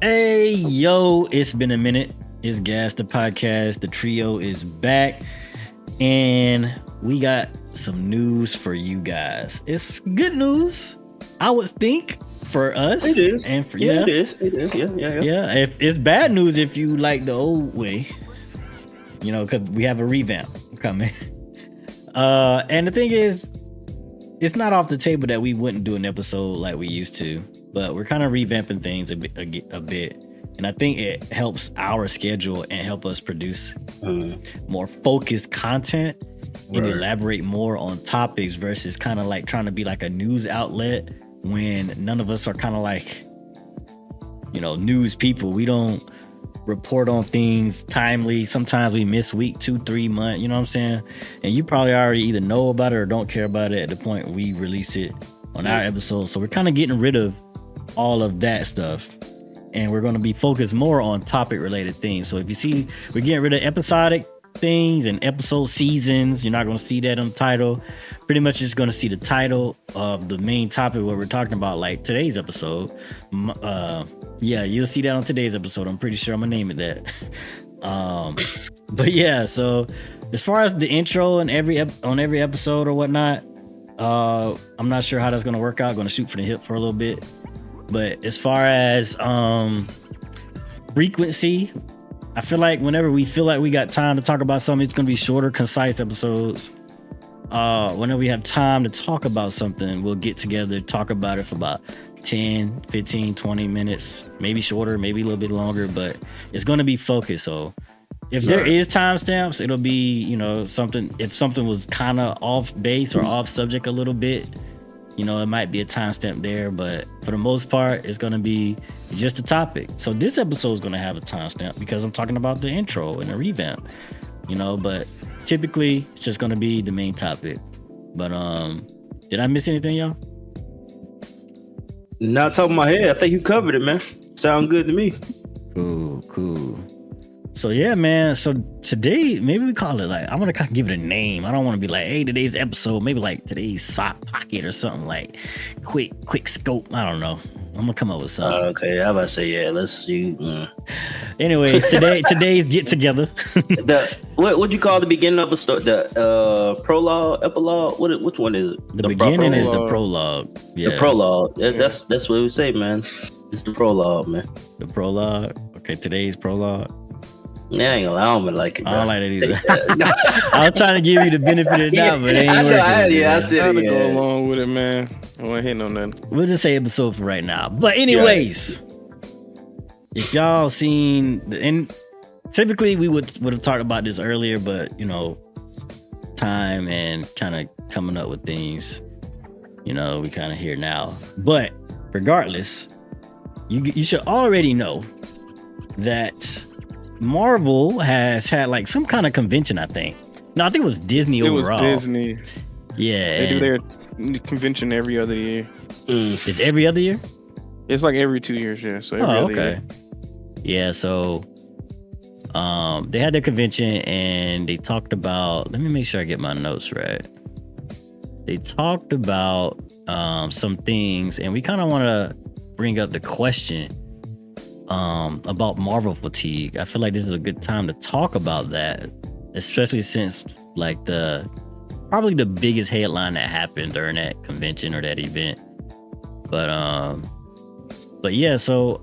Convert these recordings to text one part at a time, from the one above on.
Hey, yo, it's been a minute. It's Gas the Podcast. The trio is back. And we got some news for you guys. It's good news, I would think, for us. It is. And for it is. It is. Yeah. Yeah, if it's bad news if you like the old way. You know, because we have a revamp coming. And the thing is, it's not off the table that we wouldn't do an episode like we used to, but we're kind of revamping things a bit. And I think it helps our schedule and help us produce more focused content and elaborate more on topics versus kind of like trying to be like a news outlet when none of us are kind of like, you know, news people. We don't report on things timely. Sometimes we miss week 2-3 months, you know what I'm saying? And you probably already either know about it or don't care about it at the point we release it on our episode. So we're kind of getting rid of all of that stuff. And we're going to be focused more on topic related things. So if you see, we're getting rid of episodic things and episode seasons. You're not going to see that on the title. Pretty much just going to see the title of the main topic, what we're talking about, like today's episode. Yeah, you'll see that on today's episode. I'm pretty sure I'm going to name it that. But yeah, so as far as the intro and on every episode or whatnot, I'm not sure how that's going to work out. Going to shoot from the hip for a little bit. But as far as frequency, I feel like whenever we feel like we got time to talk about something, it's going to be shorter, concise episodes. Whenever we have time to talk about something, we'll get together, talk about it for about 10, 15, 20 minutes, maybe shorter, maybe a little bit longer, but it's going to be focused. So if there is timestamps, it'll be, you know, something, if something was kind of off base or off subject a little bit, you know, it might be a timestamp there, but for the most part, it's going to be just a topic. So this episode is going to have a timestamp because I'm talking about the intro and the revamp, you know, but typically it's just going to be the main topic. But did I miss anything, y'all? Not top of my head. I think you covered it, man. Sound good to me. Cool. So yeah, man. So today, maybe we call it like, I want to give it a name. I don't want to be like, hey, today's episode, maybe like today's sock pocket or something like quick scope. I don't know. I'm gonna come up with something. Okay, how about to say let's see. Anyways, today's get together. What you call the beginning of a story? The prologue, epilogue. Which one is it? The beginning is the prologue. Yeah. The prologue. That's what we say, man. It's the prologue, man. The prologue. Okay, today's prologue. Yeah, I ain't gonna allow me like it, bro. I don't like it either. I was trying to give you the benefit of the doubt, but it ain't working. I said it. Go along with it, man. I wasn't hitting on nothing. We'll just say episode for right now. But anyways, if y'all seen, and typically we would have talked about this earlier, but you know, time and kind of coming up with things, you know, we kind of here now. But regardless, you should already know that Marvel has had like some kind of convention, I think. No, I think it was Disney overall. It was Disney. Yeah. They do their convention every other year. It's every other year? It's like every 2 years, yeah. So every other year. Yeah, so they had their convention and they talked about, let me make sure I get my notes right. They talked about some things, and we kind of want to bring up the question about Marvel fatigue. I feel like this is a good time to talk about that, especially since like probably the biggest headline that happened during that convention or that event. But yeah, so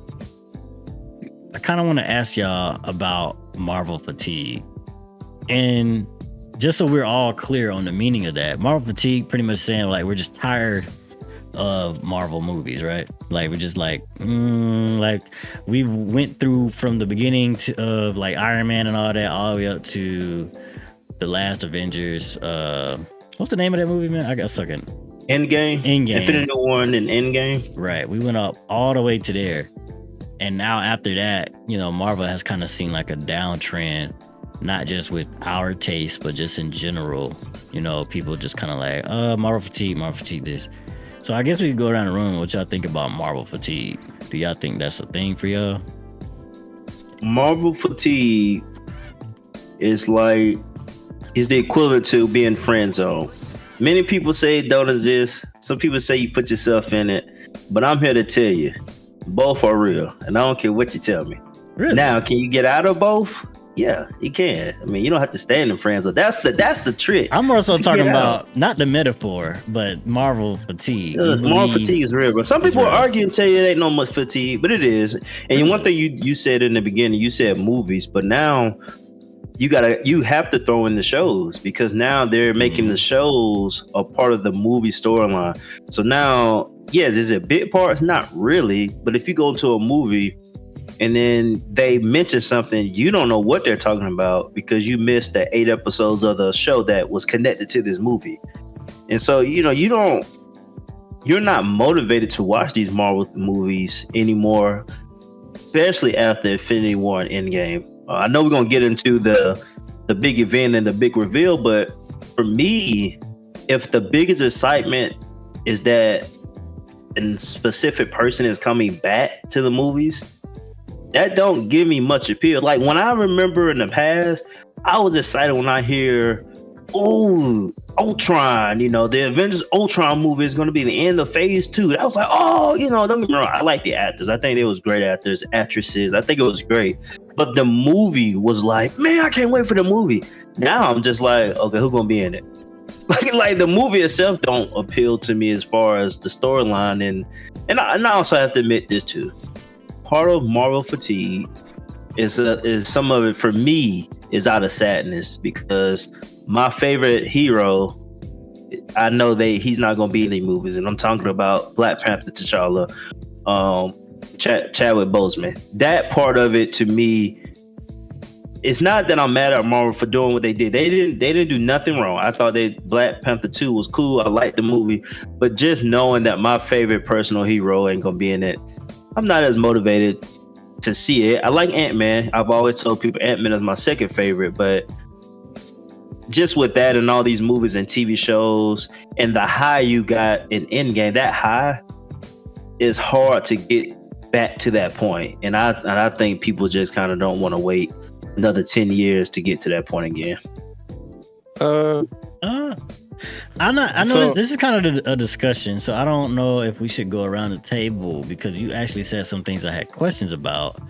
I kind of want to ask y'all about Marvel fatigue, and just so we're all clear on the meaning of that, Marvel fatigue pretty much saying like we're just tired of Marvel movies, right? Like we're just like we went through from the beginning of like Iron Man and all that all the way up to the last Avengers. What's the name of that movie, man? I got stuck in Endgame. Infinity War and Endgame. Right. We went up all the way to there. And now after that, you know, Marvel has kind of seen like a downtrend, not just with our taste, but just in general. You know, people just kind of like, Marvel fatigue this. So I guess we could go around the room. What y'all think about Marvel fatigue? Do y'all think that's a thing for y'all? Marvel fatigue is the equivalent to being friend zone. Many people say it don't exist. Some people say you put yourself in it. But I'm here to tell you, Both are real, and I don't care what you tell me. Really? Now, can you get out of both? Yeah, you can. I mean, you don't have to stay in them friends. That's the trick. I'm also You talking get about out. not the metaphor, but Marvel fatigue. You Moral believe- fatigue is real, but some it's people real. argue and tell you it ain't no much fatigue, but it is. And one thing you said in the beginning, you said movies, but now you have to throw in the shows because now they're making the shows a part of the movie storyline. So now, yes, is it bit parts? Not really, but if you go to a movie and then they mention something, you don't know what they're talking about because you missed the 8 episodes of the show that was connected to this movie. And so, you're not motivated to watch these Marvel movies anymore, especially after Infinity War and Endgame. I know we're going to get into the big event and the big reveal, but for me, if the biggest excitement is that a specific person is coming back to the movies, that don't give me much appeal. Like when I remember in the past, I was excited when I hear, oh, Ultron, the Avengers Ultron movie is going to be the end of phase 2. I was like, oh, don't get me wrong. I like the actors. I think they was great actors, actresses. I think it was great. But the movie was like, man, I can't wait for the movie. Now I'm just like, okay, who's going to be in it? Like the movie itself don't appeal to me as far as the storyline. And I also have to admit this too. Part of Marvel fatigue is some of it for me is out of sadness because my favorite hero, I know he's not going to be in any movies, and I'm talking about Black Panther T'Challa, Chadwick Boseman. That part of it to me, it's not that I'm mad at Marvel for doing what they did. They didn't do nothing wrong. I thought Black Panther 2 was cool. I liked the movie, but just knowing that my favorite personal hero ain't going to be in it, I'm not as motivated to see it. I like Ant-Man. I've always told people Ant-Man is my second favorite, but just with that and all these movies and TV shows and the high you got in Endgame, that high is hard to get back to that point. And I think people just kind of don't want to wait another 10 years to get to that point again. I know this is kind of a discussion, so I don't know if we should go around the table because you actually said some things I had questions about.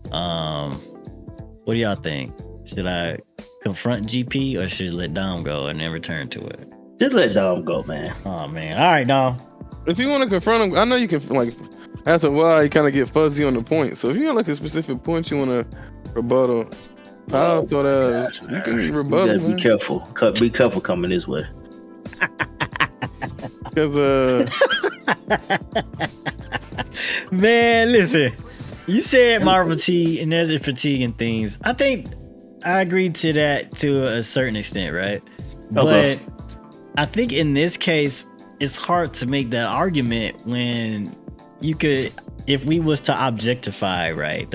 What do y'all think? Should I confront GP or should I let Dom go and then return to it? Just let Dom go, man. Oh man, all right, Dom. If you want to confront him, I know you can. Like after a while, you kind of get fuzzy on the point. So if you got like a specific point you want to rebuttal, I thought you can rebuttal. You gotta be careful. Be careful coming this way. Because man, listen. You said Marvel fatigue and there's a fatigue and things. I think I agree to that to a certain extent, right? Okay. But I think in this case, it's hard to make that argument when you could, if we was to objectify, right?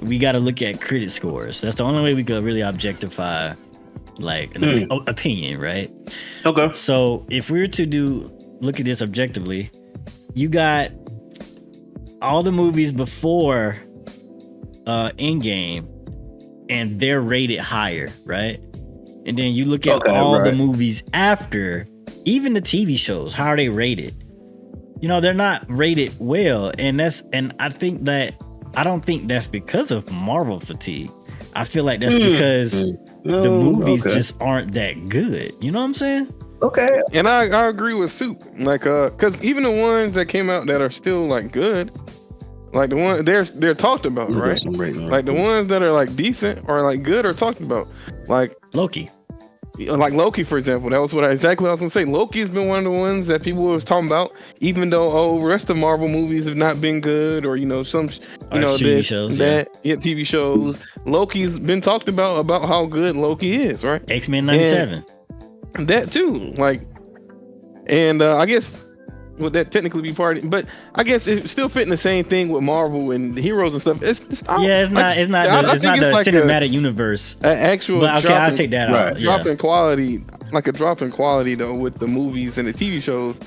We got to look at critic scores. That's the only way we could really objectify like an opinion, right? Okay. So if we were to look at this objectively, you got all the movies before Endgame and they're rated higher, right? And then you look at all the movies after, even the TV shows, how are they rated? They're not rated well, and I don't think that's because of Marvel fatigue. I feel like that's because the movies just aren't that good. You know what I'm saying? Okay. And I agree with Soup. Like, cause even the ones that came out that are still like good, like the one they're talked about, right? Like the ones that are like decent or like good are talked about. Like Loki. Like Loki, for example, that was exactly what I was gonna say. Loki has been one of the ones that people was talking about, even though the rest of Marvel movies have not been good, or some TV shows, TV shows. Loki's been talked about how good Loki is, right? X-Men 97. And that too, like, and I guess would that technically be part of, but I guess it's still fitting the same thing with Marvel and the heroes and stuff. It's not the cinematic universe. An actual but okay, I'll take that out. Drop in quality, like a drop in quality though with the movies and the TV shows.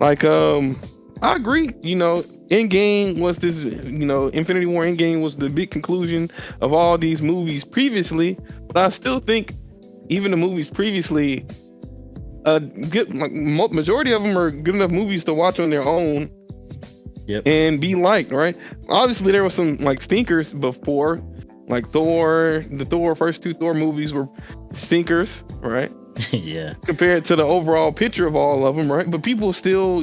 Like I agree, Endgame was this, Infinity War Endgame was the big conclusion of all these movies previously, but I still think even the movies previously good, like majority of them are good enough movies to watch on their own and be liked, right? Obviously, there were some like stinkers before, like Thor. The first 2 Thor movies were stinkers, right? Yeah. Compared to the overall picture of all of them, right? But people still,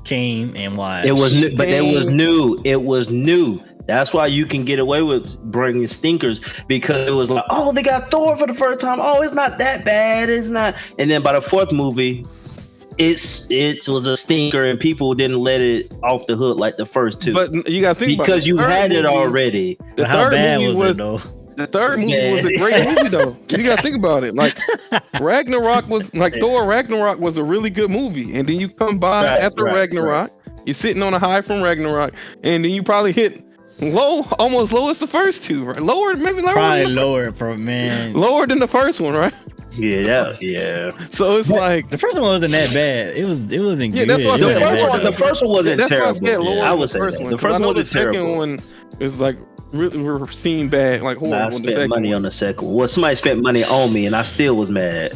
came and watched. It was new, but it was new. It was new. That's why you can get away with bringing stinkers, because it was like, oh, they got Thor for the first time. Oh, it's not that bad. It's not. And then by the 4th movie, it was a stinker, and people didn't let it off the hook like the first 2. But you got to think about it. Because you had it already. The how third bad movie was it though? The third movie was a great movie though. You gotta think about it. Like Ragnarok was like Thor Ragnarok was a really good movie. And then you come by after Ragnarok, you're sitting on a high from Ragnarok, and then you probably hit almost low as the first 2, right? Lower than the first one, right? Yeah. So it's like the first one wasn't that bad. It wasn't good. That's what the first one wasn't terrible. I would say that. The first one wasn't terrible. The second one is like really we're seeing bad, like horrible. I spent money on the second one. Well, somebody spent money on me, and I still was mad.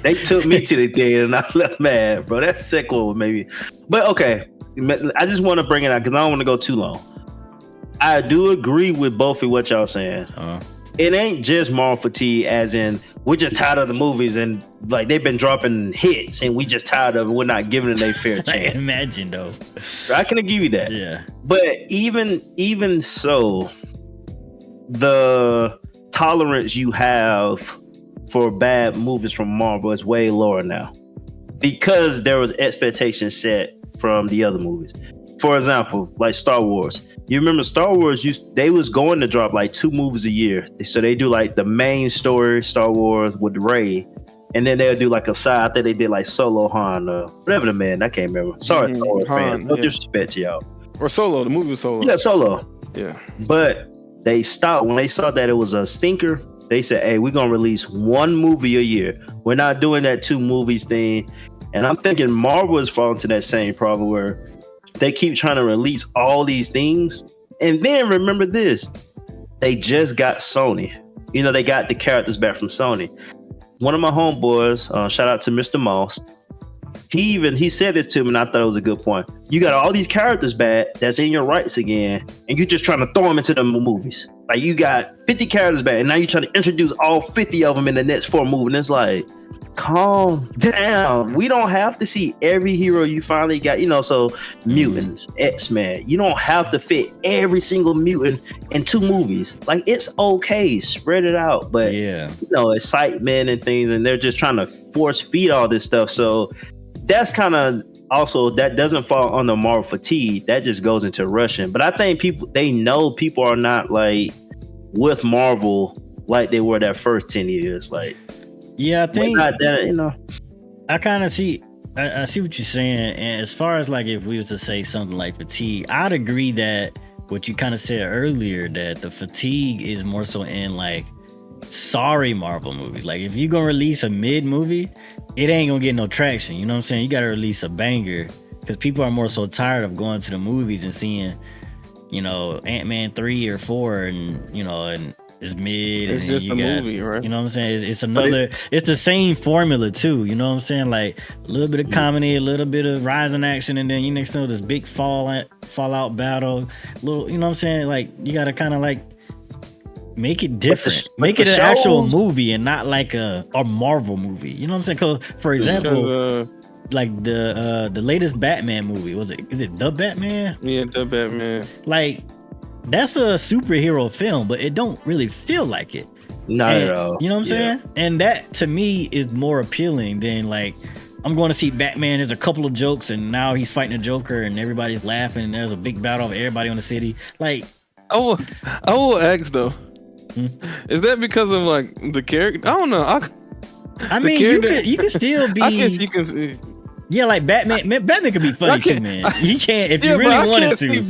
They took me to the theater, and I left mad, bro. That second one maybe. But okay, I just want to bring it out because I don't want to go too long. I do agree with both of what y'all saying. It ain't just Marvel fatigue, as in we're just tired of the movies and like they've been dropping hits and we just tired of it. We're not giving it their fair chance. Imagine though. I can give you that. Yeah. But even so, the tolerance you have for bad movies from Marvel is way lower now because there was expectations set from the other movies. For example, like Star Wars. You remember Star Wars, they was going to drop like 2 movies a year. So they do like the main story, Star Wars with Rey, and then they'll do like a side. I think they did like Solo Han, whatever the man, I can't remember. Sorry, Star Wars fans. No disrespect to y'all. Or Solo, the movie was Solo. Yeah, Solo. Yeah. But they stopped when they saw that it was a stinker. They said, hey, we're going to release 1 movie a year. We're not doing that 2 movies thing. And I'm thinking Marvel is falling to that same problem where they keep trying to release all these things. And then remember this, they just got Sony. They got the characters back from Sony. One of my homeboys, shout out to Mr. Moss, he said this to me and I thought it was a good point. You got all these characters back that's in your rights again, and you're just trying to throw them into the movies. Like you got 50 characters back and now you're trying to introduce all 50 of them in the next 4 movies. And it's like, calm down. We don't have to see every hero you finally got, so mutants, X-Men. You don't have to fit every single mutant in 2 movies. Like it's okay, spread it out. But excitement and things, and they're just trying to force feed all this stuff. So that's kind of also that doesn't fall under Marvel fatigue. That just goes into rushing. But I think people are not like with Marvel like they were that first 10 years. Like yeah, I think that, I kind of see. I see what you're saying, and as far as like if we was to say something like fatigue, I'd agree that what you kind of said earlier, that the fatigue is more so in like sorry Marvel movies. Like if you're gonna release a mid movie, it ain't gonna get no traction. You know what I'm saying? You gotta release a banger because people are more so tired of going to the movies and seeing, Ant-Man 3 or 4, and and it's mid. It's just a movie, right? You know what I'm saying? It's another. It's the same formula too. You know what I'm saying? Like a little bit of comedy, a little bit of rising action, and then next thing this big fallout battle. You know what I'm saying? Like you gotta kind of like make it different. Make it an actual movie and not like a Marvel movie. You know what I'm saying? Because for example, like the latest Batman movie, is it The Batman? Yeah, The Batman. Like. That's a superhero film, but it don't really feel like it. Not at all. You know what I'm saying? And that to me is more appealing than like I'm going to see Batman. There's a couple of jokes, and now he's fighting a Joker, and everybody's laughing, and there's a big battle of everybody on the city. Like, I will ask though, is that because of like the character? I don't know. I mean, you could still be. I guess you can see. Yeah, like Batman could be funny too, man. You can't if you really wanted to.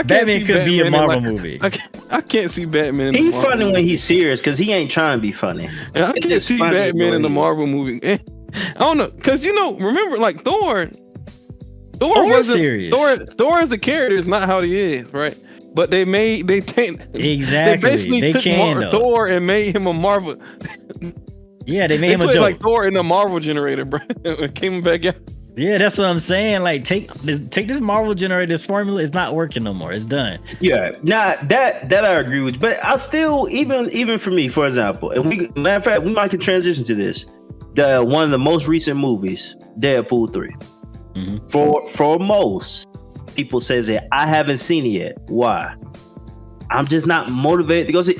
Batman could be a Marvel movie. I can't see Batman. He's funny when he's serious because he ain't trying to be funny. I can't see Batman in the Marvel movie. I don't know, because remember like Thor wasn't serious. Thor as a character is not how he is, right? But they exactly. They basically took Thor and made him a Marvel. Yeah, they made him a joke. Like Thor in the Marvel generator, bro. It came back out. Yeah, that's what I'm saying. Like, take this Marvel generated formula. It's not working no more. It's done. Yeah, nah, that I agree with. But I still, even for me, for example, and matter of fact, we might can transition to this. One of the most recent movies, Deadpool 3. Mm-hmm. For most people says that I haven't seen it yet. Why? I'm just not motivated to go see.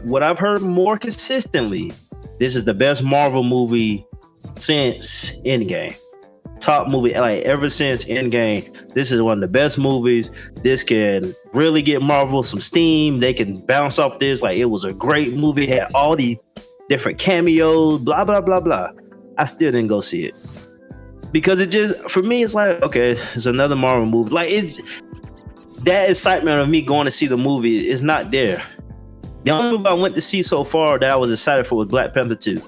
What I've heard more consistently. This is the best Marvel movie since Endgame. Top movie, like ever since Endgame. This is one of the best movies. This can really get Marvel some steam. They can bounce off this. Like, it was a great movie. It had all these different cameos, blah, blah, blah, blah. I still didn't go see it. Because it just, for me, it's like, okay, it's another Marvel movie. Like, it's that excitement of me going to see the movie is not there. The only movie I went to see so far that I was excited for was Black Panther 2.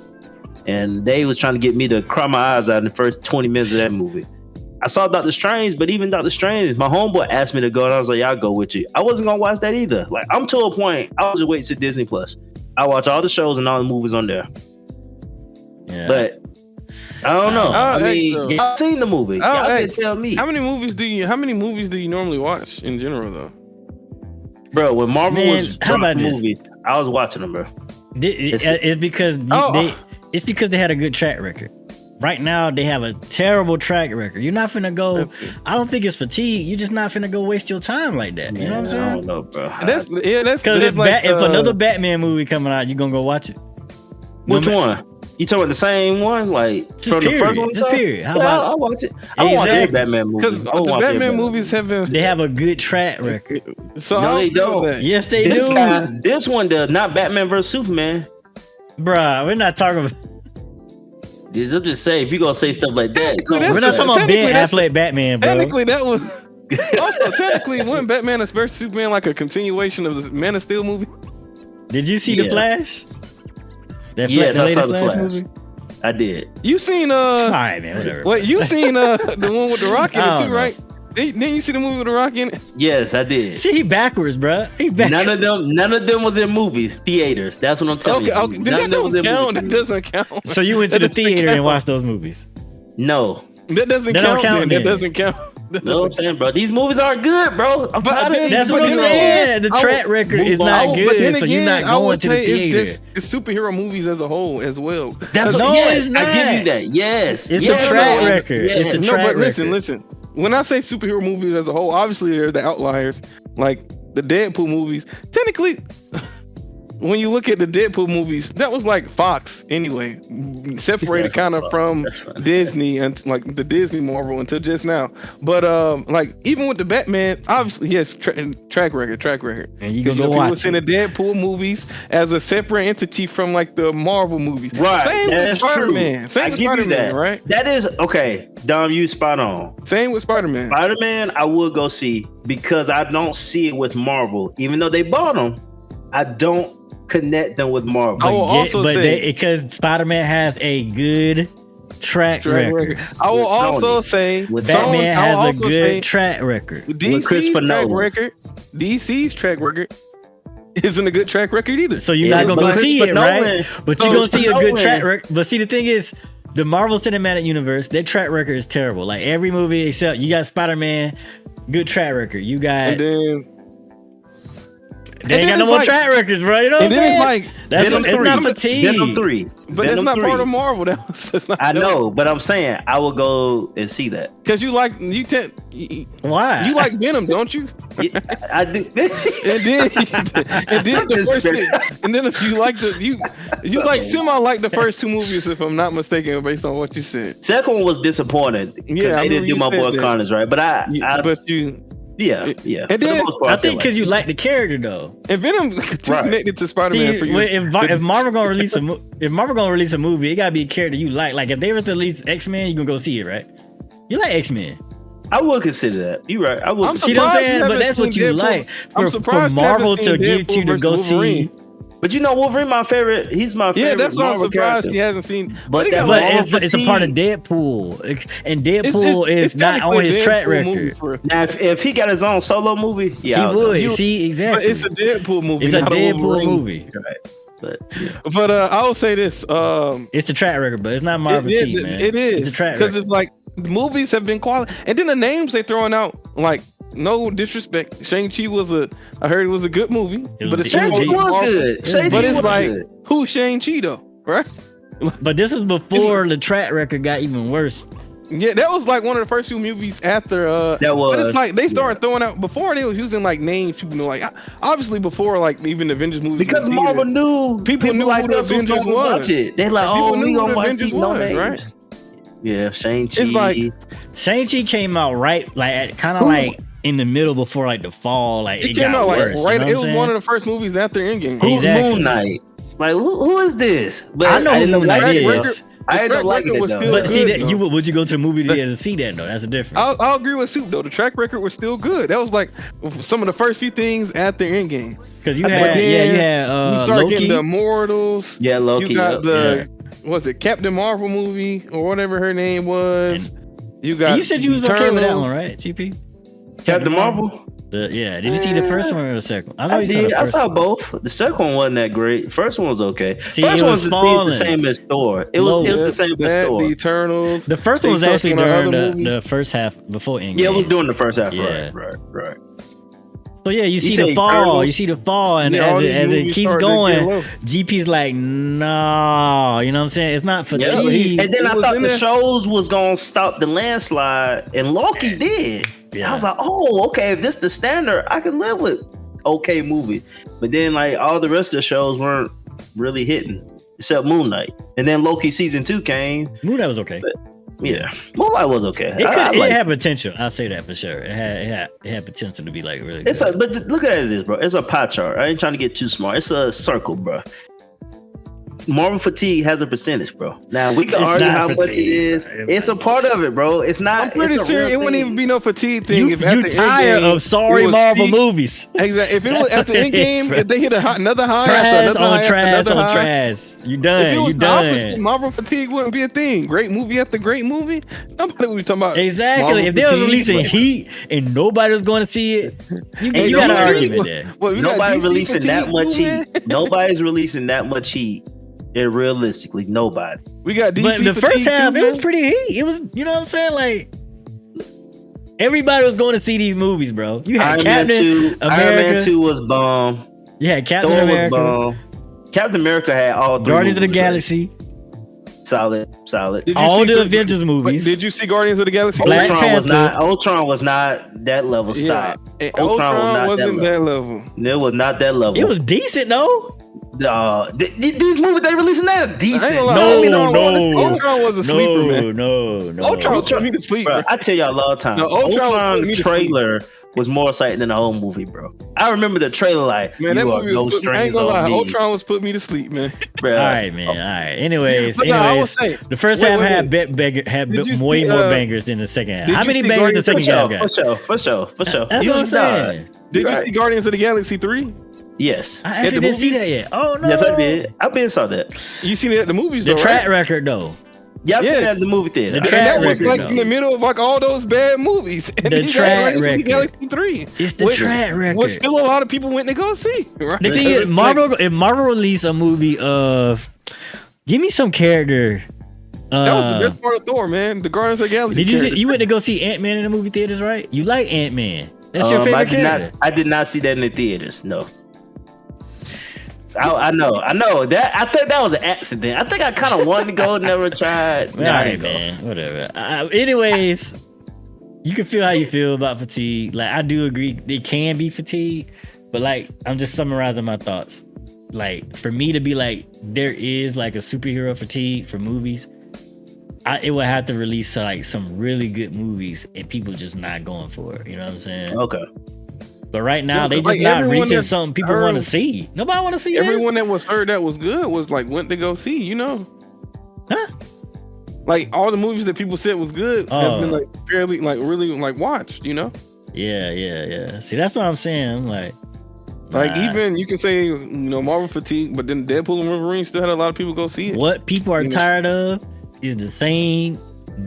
And they was trying to get me to cry my eyes out in the first 20 minutes of that movie. I saw Doctor Strange, but even Doctor Strange, my homeboy asked me to go, and I was like, yeah, I'll go with you. I wasn't going to watch that either. Like, I'm to a point, I was just waiting to Disney Plus. I watch all the shows and all the movies on there. Yeah. But I don't know. I mean, y'all seen the movie. Y'all can tell me. How many movies do you normally watch in general, though? Bro, when Marvel was how about this? movies, I was watching them, bro. It's because it's because they had a good track record. Right now, they have a terrible track record. You're not finna go. I don't think it's fatigue. You're just not finna go waste your time like that. You know what I'm saying? I don't know, bro. That's because if another Batman movie coming out, you're gonna go watch it. Which one? You talking about the same one, like just from period, the first one? Just period. How about? I'll watch it. I'll watch any Batman movie. Because the Batman movies they have a good track record. So no, they don't. Yes, they do. This one does. Not Batman vs Superman. Bruh, we're not talking about. I'm just saying, if you gonna say stuff like that, we're not talking about Ben Affleck Batman, bro. Technically, that was. Also, technically, wasn't Batman vs Superman like a continuation of the Man of Steel movie? Did you see The Flash? Yes, I saw The Flash movie. I did. You seen all right, man, whatever. What you seen the one with the Rock in it too, right? Didn't you see the movie with the Rock in it? Yes, I did. See, he backwards, bro. He backwards. None of them was in movies, theaters. That's what I'm telling you. Okay. That doesn't count. That doesn't count. So you went to the theater and watched those movies? No. That doesn't count. That doesn't count. No, I'm saying, bro, these movies aren't good, bro. That's what I'm saying. The track record is not good, so you're not going to the theater. It's superhero movies as a whole as well. It's not. I give you that. Yes, it's the track record. Yes. It's the track record. Listen. When I say superhero movies as a whole, obviously there's the outliers, like the Deadpool movies. Technically, when you look at the Deadpool movies, that was like Fox anyway, separated kind of from Disney and like the Disney Marvel until just now. But like even with the Batman, obviously yes, track record. And you gonna go watch. People it. seeing the Deadpool movies as a separate entity from like the Marvel movies. Right. Same with Spider-Man. Same with Spider-Man, right? That is okay. Dom, you spot on. Same with Spider-Man. Spider-Man, I would go see because I don't see it with Marvel, even though they bought them. I don't connect them with Marvel. Because Spider-Man has a good track record. I will also say Batman has a good track record. DC's track record isn't a good track record either. So you're not gonna see it, right? But you're gonna see a good track record. But see, the thing is, the Marvel Cinematic Universe, their track record is terrible. Like every movie except you got Spider-Man, good track record. You got. They ain't got no more track records, bro. You know what I'm saying? It's not fatigue. Venom 3. But that's not part of Marvel. I know, but I'm saying I will go and see that. Because why? You like Venom, don't you? I do. and then if you like you like semi-like the first two movies, if I'm not mistaken, based on what you said. Second one was disappointing because they didn't do my boy Connors right, but Yeah. And then, I think because you like the character though. And Venom connected to Spider-Man for you. If Marvel gonna release a movie, it gotta be a character you like. Like if they were to release X-Men, you gonna go see it, right? You like X-Men. I would consider that. You're right. I would. See what I'm saying? But that's what you like. For Marvel to give you to go see. But you know, Wolverine, my favorite. He's my favorite. Yeah, that's why I'm surprised character. he hasn't seen. But it's a part of Deadpool, and Deadpool is not on his track record. Now, if he got his own solo movie, he would. See, exactly. But it's a Deadpool movie. It's a Deadpool movie. Right. But I will say this. It's the track record, but it's not Marvel T, man. It is. It's the track because record. it's like the movies have been quality, and then the names they throwing out, like no disrespect, Shang-Chi I heard it was a good movie, but it's Shang-Chi was good. But it's like good. who's Shang-Chi though, right? But this is before the track record got even worse. Yeah, that was like one of the first few movies after. That was. But it's like they started throwing out before they was using like names. People know, like obviously before like even the Avengers movies. Because Marvel knew people knew like who the us was Avengers gonna watch it. They like, people oh, we knew who gonna the watch Avengers these no was, names. right? Yeah, Shang-Chi. It's like Shang-Chi came out right, like kind of like in the middle before like the fall. Like it came got out like worse, right. You know It what was I'm one of saying? the first movies after Endgame. Who's Exactly. Moon Knight? Like who is this? But I know who didn't Moon Knight like it. is. I ended up liking it was though. still But see good, that would you go to the movie theater to see that though? That's a difference. I'll agree with Soup though. The track record was still good. That was like some of the first few things after Endgame. Because you But had then we started Loki. getting the Immortals. Yeah, Loki. You got was it Captain Marvel movie or whatever her name was? You got. And you said you was okay with that Eternals. one, right, GP? Captain Marvel. Yeah. Did you see the first one or the second one? know I you did. the I first saw one. both. The second one wasn't that great. First one was okay. See, First it one was was falling. the same as Thor. It was the same as That, Thor. the Eternals. The first They one was talking actually about during other movies. the first half before Endgame. Yeah, it was during the first half. Yeah. Right. So yeah, you see say the fall. Eternals? You see the fall, and Yeah, all as these it movies keeps started to get going, low. GP's like, no, you know what I'm saying? It's not Yeah. fatigue. And then It I was thought in the there. shows was gonna stop the landslide, and Loki did. Yeah. I was like, oh, okay. If this the standard, I can live with okay movie. But then like all the rest of the shows weren't really hitting, except Moon Knight. And then Loki season 2 came. Moon Knight was okay. Yeah, Moon Knight was okay. It liked had potential. I'll say that for sure. It had potential to be like really good. It's but look at it as this, bro. It's a pie chart. I ain't trying to get too smart. It's a circle, bro. Marvel fatigue has a percentage, bro. Now we can It's argue not how much it fatigue, is. bro. It's a part of it, bro. It's not. I'm pretty it's a sure real it wouldn't thing. even be no fatigue thing. you if after tired Endgame, of sorry it was Marvel peak. movies. Exactly. If it was after Endgame, Bro. if they hit another high, Trash after another on high, after trash another on high, trash. You If done. it You was the opposite, done. Marvel fatigue wouldn't be a thing. Great movie after great movie. Nobody would be talking about Exactly. Marvel If they were fatigue, releasing but- Heat and nobody was going to see it, you Ain't got an nobody- argument there. Well, we got Nobody DC releasing that fatigue, much too, man. heat. Nobody's releasing that much heat. And realistically, nobody. We got DC But the fatigue, first half, too, it was man. pretty heat. It was, you know what I'm saying? Like, everybody was going to see these movies, bro. You had Iron Man Captain 2. Iron Man America. 2 was bomb. You had Captain Thor was America. bomb. Captain America had all 3 Guardians of the movies, right? Galaxy. Solid. Did you All see the Avengers Wait, movies. did you see Guardians of the Galaxy? Black Ultron Panther. was not that level. Stop. Yeah. Ultron was Ultron not wasn't that that level. It was not that level. It was decent, though. These movies they releasing now are decent. I ain't gonna lie, No, Ultron Ultron was a sleeper, man. No. Ultron put me to sleep, Bro, bro. I tell y'all a lot of times. No, Ultron Ultron put me to trailer was more exciting than the whole movie, bro. I remember the trailer like, Man, that you are movie no was put, I ain't strings gonna lie, on me. Ultron was putting me to sleep, man. Bro. All right, man. All right. Anyways, But no, I was saying, the first wait, half wait, had Did you way see, more bangers than the second half. did How you many see bangers the Guardians second of the half got? For sure. That's You what I'm was saying. Did you Right. see Guardians of the Galaxy 3? Yes. I actually the didn't see movies? that yet. Oh no. Yes, I did. I been saw that. You seen it at the movies, The though, track right? record though. Y'all Yeah. seen that at the movie theater. The And track that was record, like though. in the middle of like all those bad movies. And The then you got track Guardians of the record. Galaxy 3. It's the Which track record. What still a lot of people went to go see, right? The thing is, if Marvel released a movie of, give me some character. That was the best part of Thor, man. The Guardians of the Galaxy. Did you characters. you went to go see Ant-Man in the movie theaters, right? You like Ant-Man? That's your favorite character. I did not see that in the theaters. No. I know. That I think that was an accident. I think I kind of wanted to go, never tried. All right, man. Whatever. Anyways, you can feel how you feel about fatigue. Like, I do agree, it can be fatigue, but like, I'm just summarizing my thoughts. Like, for me to be like, there is like a superhero fatigue for movies, it would have to release like some really good movies and people just not going for it. You know what I'm saying? Okay. But right now, Yeah, they just like not everyone releasing that something people heard- want to see. Nobody want to see Everyone that was heard that was good was like went to go see, you know? Huh? Like all the movies that people said was good have been like fairly like really like watched, you know? Yeah. See, that's what I'm saying. I'm like Like even you can say, you know, Marvel fatigue, but then Deadpool and Wolverine still had a lot of people go see it. what people are You know? tired of is the same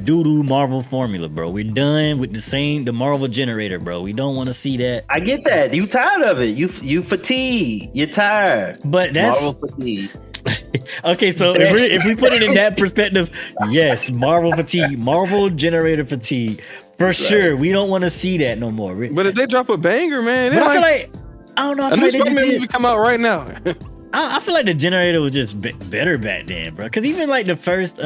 doo-doo Marvel formula, bro. We're done with the Marvel generator, bro. We don't want to see that. I get that. You tired of it. You fatigued. You're tired. But that's Marvel fatigue. okay. So if we put it in that perspective, yes, Marvel fatigue, Marvel generator fatigue, for sure. We don't want to see that no more. But if they drop a banger, man, but I feel like I don't know. I feel like they just movie come out right now. I feel like the generator was just better back then, bro. Because even like the first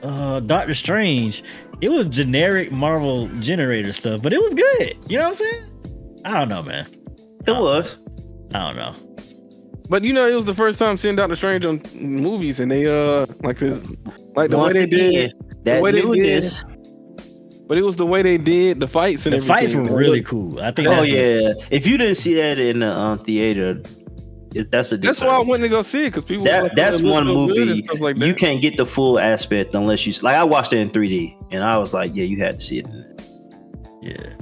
Doctor Strange, it was generic Marvel generator stuff, but it was good. You know what I'm saying? I don't know, man. It was. I don't know. But you know, it was the first time seeing Doctor Strange on movies, and they like this, like the Once way they again, did, that the way they newness. did. But it was the way they did the fights and The everything. fights were really cool. I think. Oh that's yeah. If you didn't see that in the theater, that's a disservice. That's why I went to go see it, because people. was like, That's "Oh, it looks one so good," and movie stuff like you that. can't get the full aspect unless you like. I watched it in 3D, and I was like, yeah, you had to see it. Yeah.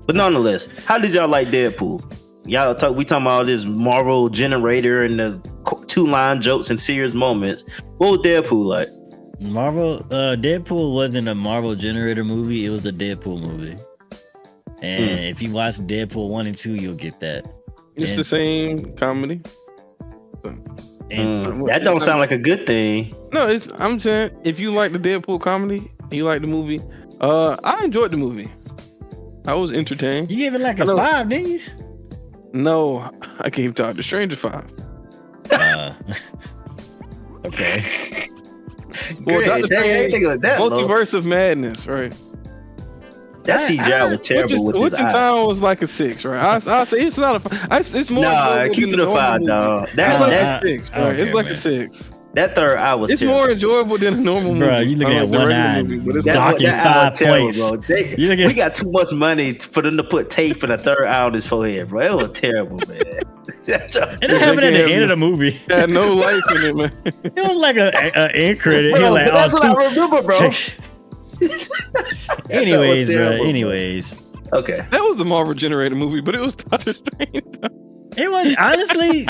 But nonetheless, how did y'all like Deadpool? We talking about all this Marvel generator and the 2-line jokes and serious moments. What was Deadpool like? Deadpool wasn't a Marvel generator movie. It was a Deadpool movie. And if you watch Deadpool 1 and 2, you'll get that. It's the same comedy. And That don't sound like a good thing. No, I'm saying if you like the Deadpool comedy, you like the movie. I enjoyed the movie. I was entertained. you gave it like a Hello. 5, didn't you? No, I gave Doctor Strange a 5. Okay. Well, Great. Doctor Dang, I ain't Strange, think of it that low. Multiverse of Madness, right? That CGI was terrible with Which his in eyes. time was like a 6, right? I say it's not a. It's more. Nah, enjoyable keep than it the a 5, normal dog. movie. It's That like that- a 6, I don't right? It's care, like man. a 6. that third eye was It's terrible. more enjoyable than a normal movie. Bro, you looking Unlike at the one regular eye, movie, but it's Doc like- in 5 terrible, points. bro. You look at- We got too much money for them to put tape and a third eye on his forehead, bro. It was terrible, man. It happened at the end of the movie. It had no life in it, man. It was like a end credit. Bro, He was like, but that's what I two- remember, bro. anyways, bro. terrible, bro. Anyways, Okay. That was the Marvel generated movie, but it was Doctor Strange. it was honestly.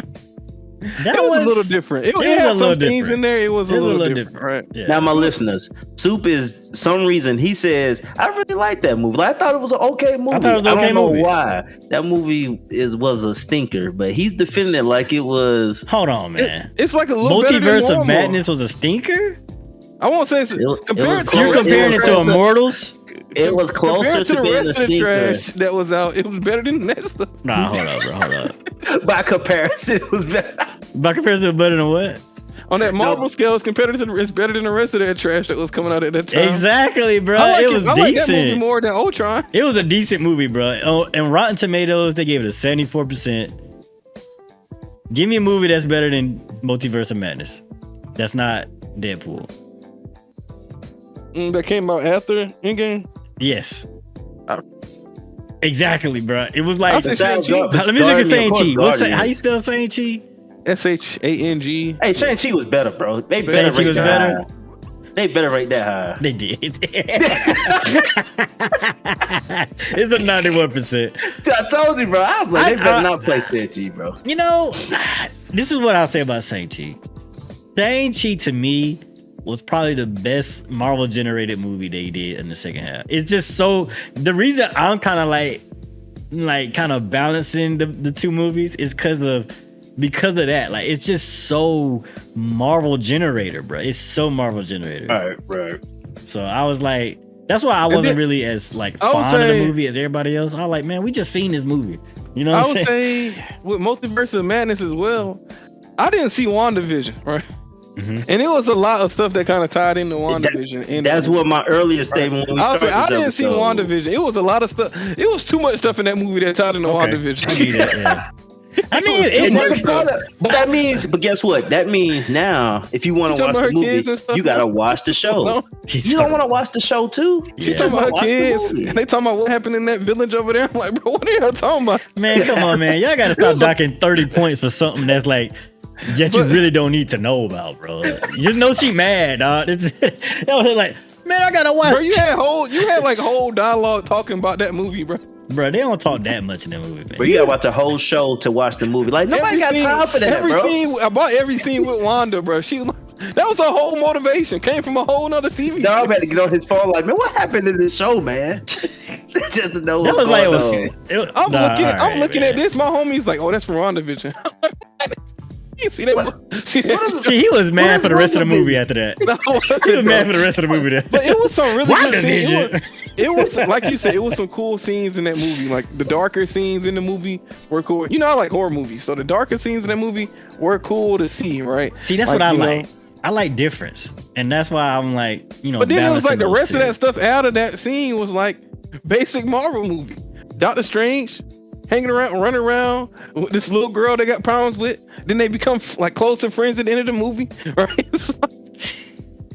That It was a little different. It was had a some little things different. in there. It was a little different, right? Yeah. Now, my listeners, Soup is some reason he says I really like that movie. Like, I thought it was an okay movie. I thought it was an okay don't know movie. why that movie was a stinker, but he's defending it like it was. Hold on, man. It's like a little better than Multiverse of normal. Madness was a stinker. I won't say it's It was compared close. to You're comparing it to closer. Immortals. It was closer compared to to the being a rest of the stinker. trash that was out. It was better than that stuff. Nah, hold up, bro. Hold up. By comparison, it was better. By comparison to better than what? On that Marvel scale, it's compared to it's better than the rest of that trash that was coming out at that time. Exactly, bro. I like It was I like that movie decent. more than Ultron. It was a decent movie, bro. Oh, and Rotten Tomatoes, they gave it a 74%. Give me a movie that's better than Multiverse of Madness. That's not Deadpool. That came out after Endgame. Yes. Oh. Exactly, bro. It was like. I'll say Shang-Chi. Let me look at Shang-Chi. How you spell Shang-Chi? SHANG. Hey, Shang-Chi was better, bro. They better Shang-Chi rate was that better? high. They better rate that high. They did. It's a 91%. I told you, bro. I was like, they better I- not play Shang-Chi, bro. You know, this is what I'll say about Shang-Chi. Shang-Chi to me was probably the best Marvel generated movie they did in the second half. It's just so the reason I'm kind of like kind of balancing the two movies is because of that. Like it's just so Marvel generator, bro. It's so Marvel generator. Right. So I was like, that's why I wasn't then- really as like I would fond of the say- movie as everybody else. I was like, man, we just seen this movie. You know I what I'm would saying? say with Multiverse of Madness as well. I didn't see WandaVision, right? Mhm. And it was a lot of stuff that kind of tied into WandaVision. And That's what my earlier statement when we I started this didn't see episode. WandaVision. It was a lot of stuff. It was too much stuff in that movie that tied into Okay. I WandaVision. see that, yeah. I mean, It it was worked. too much. But guess what? That means now, if you want You to watch talking the about her kids movie, and stuff you gotta now? watch the show. No. You don't want to watch the show too? She Yeah. talking about her Watch the kids. movie. And they talking about what happened in that village over there. I'm like, bro, what are y'all talking about? Man, come on, man. Y'all gotta stop docking 30 points for something that's like that you really don't need to know about, bro. You just know she mad, dog. That was like, man, I gotta watch. Bro, you had like whole dialogue talking about that movie, bro. Bro, they don't talk that much in that movie, man. But you gotta watch the whole show to watch the movie. Like nobody got time for that, bro. I bought every scene with Wanda, bro. That was a whole motivation. Came from a whole nother TV. Dog had to get on his phone like, man, what happened in this show, man? Just to know That what's was going on. I'm looking at this. My homie's like, oh, that's from WandaVision. You see that? See, he was mad for the rest of the movie after that. No, He was mad for the rest of the movie. There. But it was some really good WandaVision. scenes. It was like you said, it was some cool scenes in that movie. Like the darker scenes in the movie were cool. You know, I like horror movies, so the darker scenes in that movie were cool to see. Right? See, that's like, what I you like. know. I like difference, and that's why I'm like, you know. But then it was like the balancing rest of those that stuff out of that scene was like basic Marvel movie. Doctor Strange hanging around, running around with this little girl they got problems with. Then they become like closer friends at the end of the movie. Right?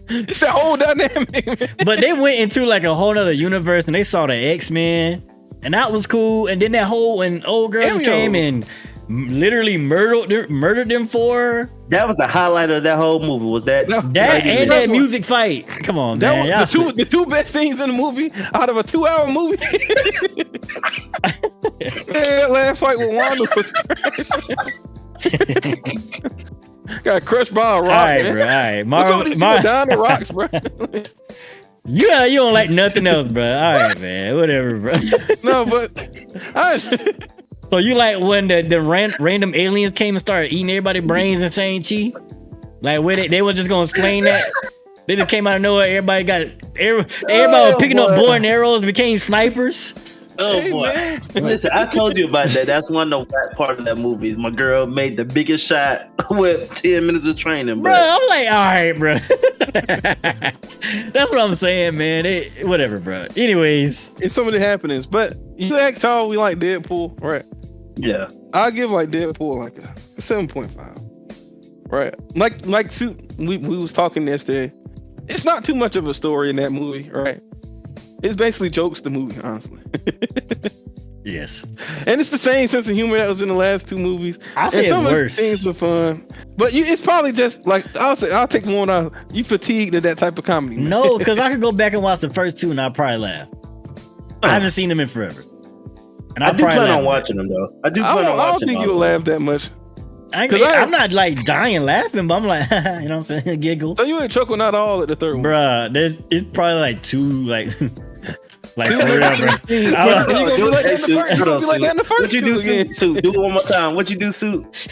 It's that whole dynamic, man. But they went into like a whole other universe, and they saw the X-Men, and that was cool. And then that whole when old girls came and literally murdered them for her. That was the highlight of that whole movie. Was that That and that music fight. Come on, that man. was the two best scenes in the movie out of a 2-hour movie. That last fight with Wanda was trash. Got crushed by a rock. All right, man. bro. All right, What's up with these people down the rocks, bro? you don't like nothing else, bro. All right, man. Whatever, bro. No, but So you like when the random aliens came and started eating everybody's brains and saying chi? Like where they were just gonna explain that? They just came out of nowhere. Everybody was picking up bow and arrows, became snipers. Oh Hey, boy! man. Listen, I told you about that. That's one of the whack part of that movie. My girl made the biggest shot with 10 minutes of training, Bro, bro. I'm like, all right, bro. That's what I'm saying, man. Whatever, bro. Anyways, it's some of the happenings. But you asked how we like Deadpool, right? Yeah. I'll give like Deadpool like a 7.5. Right? Like we was talking yesterday. It's not too much of a story in that movie, right? It's basically jokes the movie, honestly. yes. And it's the same sense of humor that was in the last two movies. I'll say and some it's of the worse. things were fun. But it's probably just like I'll take one out. You fatigued of that type of comedy. Man. No, because I could go back and watch the first two and I'll probably laugh. I haven't seen them in forever. And I I'll do probably plan laugh. on watching them though. I do I plan on don't watching think all you'll of them. laugh that much. I'm not like dying laughing, but I'm like, you know what I'm saying? Giggle. So you ain't chuckle not all at the third one. Bruh, it's probably like two, like for real, bro. You gonna be like that in the first- you gonna be like that in the first What you do, two again. Suit? Do it one more time. What you do, Suit?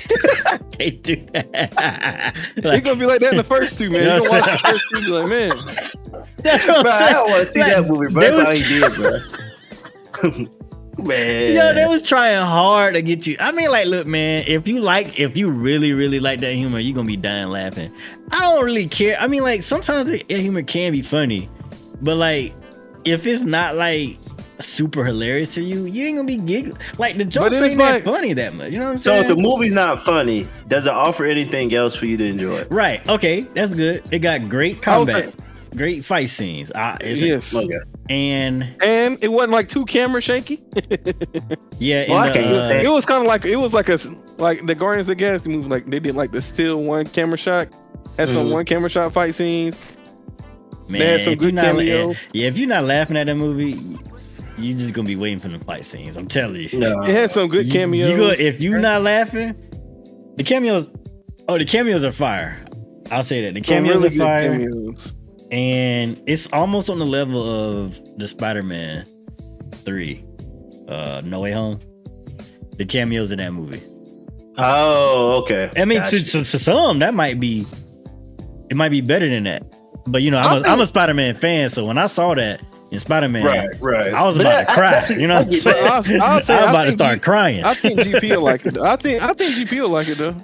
They do that. You're Like, gonna be like that in the first two, man. You know You're what gonna I'm watch the first two, be like, man. that's what I'm Bro, I saying. don't want to see Like, that movie, bro. they That's how was- he did, bro. Man. Yeah, they was trying hard to get you. I mean, like, look, man, if you really, really like that humor, you're gonna be dying laughing. I don't really care. I mean, like, sometimes the humor can be funny, but like, if it's not like super hilarious to you, you ain't gonna be giggling. Like, the jokes it's ain't like- that funny that much. You know what I'm So saying? if the movie's not funny, does it offer anything else for you to enjoy? Right. Okay, that's good. It got great combat, great fight scenes. Yes. Okay. And And it wasn't like too camera shaky. yeah, Well, I in can't the, stand It was kind of like like the Guardians of the Galaxy movie. Like they did like the still one camera shot. Had some Mhm. one camera shot fight scenes. man, had some if good you're not, cameos. yeah, if you're not laughing at that movie, you just gonna be waiting for the fight scenes. I'm telling you. No. It had some good cameos. If you're not laughing, the cameos are fire. I'll say that the Some cameos really are good fire, cameos. and it's almost on the level of the Spider-Man 3, No Way Home. The cameos in that movie. Oh, okay. I mean, Gotcha. to some, it might be better than that. But you know, I'm a Spider-Man fan, so when I saw that in Spider-Man, right. I was But about to cry. that's- You know what I'm I get that. saying? I'll say, I was I about to think start crying. I think GP will like it. Though. I think GP will like it though.